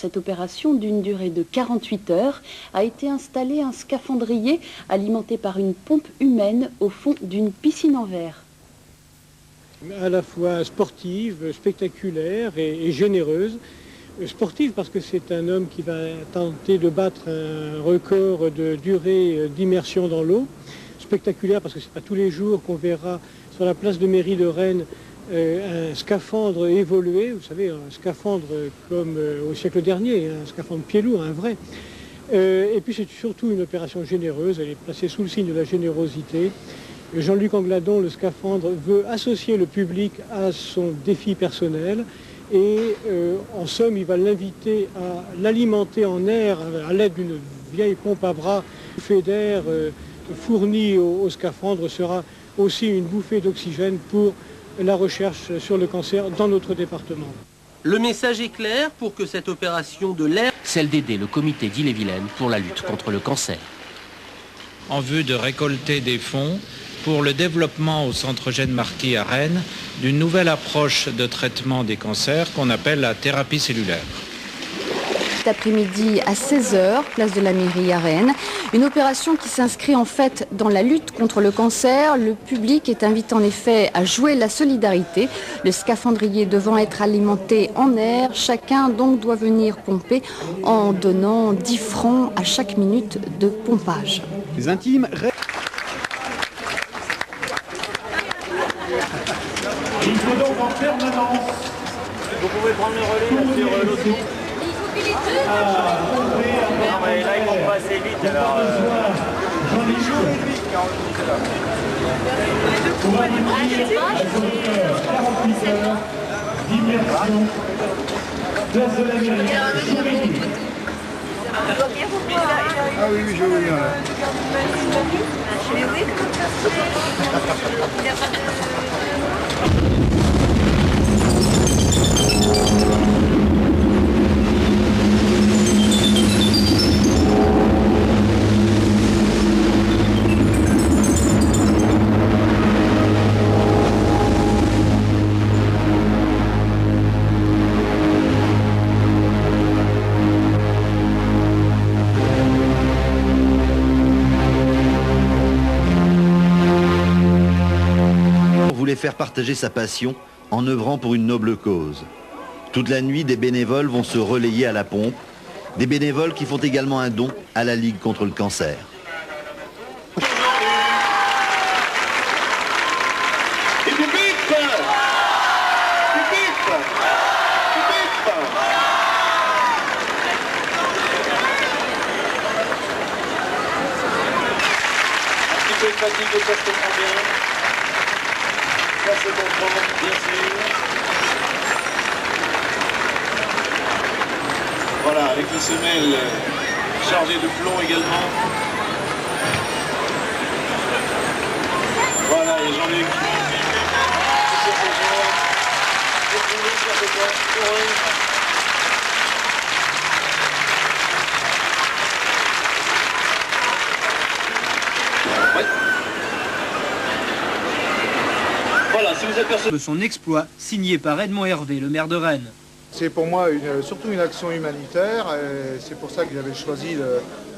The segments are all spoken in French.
cette opération d'une durée de 48 heures, a été installé un scaphandrier alimenté par une pompe humaine au fond d'une piscine en verre. À la fois sportive, spectaculaire et généreuse. Sportive parce que c'est un homme qui va tenter de battre un record de durée d'immersion dans l'eau. Spectaculaire parce que ce n'est pas tous les jours qu'on verra sur la place de mairie de Rennes un scaphandre évolué, vous savez, un scaphandre comme au siècle dernier, un scaphandre pied lourd, un vrai. Et puis c'est surtout une opération généreuse, elle est placée sous le signe de la générosité. Jean-Luc Angladon, le scaphandre, veut associer le public à son défi personnel et en somme, il va l'inviter à l'alimenter en air à l'aide d'une vieille pompe à bras. Une bouffée d'air fournie au scaphandre sera aussi une bouffée d'oxygène pour la recherche sur le cancer dans notre département. Le message est clair pour que cette opération de l'air, celle d'aider le comité d'Ille-et-Vilaine pour la lutte contre le cancer. En vue de récolter des fonds pour le développement au centre Eugène Marty à Rennes d'une nouvelle approche de traitement des cancers qu'on appelle la thérapie cellulaire. Cet après-midi à 16h, place de la mairie à Rennes. Une opération qui s'inscrit en fait dans la lutte contre le cancer. Le public est invité en effet à jouer la solidarité. Le scaphandrier devant être alimenté en air. Chacun donc doit venir pomper en donnant 10 francs à chaque minute de pompage. Les intimes. Il faut donc en permanence. Vous pouvez prendre le relais là, sur l'auto. Non mais là ils vont pas assez vite alors. J'en ai joué vite quand on va dire 48 heures d'immersion. Place de la mairie. Ah oui, je veux bien. Voulait faire partager sa passion en œuvrant pour une noble cause. Toute la nuit, des bénévoles vont se relayer à la pompe, des bénévoles qui font également un don à la Ligue contre le cancer. Fatigué, ça se comprend bien. Ça se comprend, bien sûr. Voilà, avec les semelles chargées de plomb également. Voilà, et Jean-Luc. Voilà, si vous êtes persuadé de son exploit, signé par Edmond Hervé, le maire de Rennes. C'est pour moi surtout une action humanitaire, c'est pour ça que j'avais choisi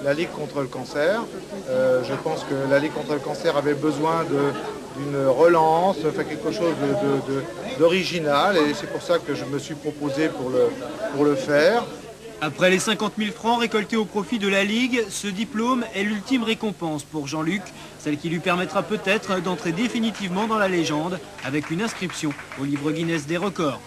la Ligue contre le cancer. Je pense que la Ligue contre le cancer avait besoin d'une relance, enfin quelque chose d'original, et c'est pour ça que je me suis proposé pour le faire. Après les 50 000 francs récoltés au profit de la Ligue, ce diplôme est l'ultime récompense pour Jean-Luc, celle qui lui permettra peut-être d'entrer définitivement dans la légende avec une inscription au livre Guinness des records.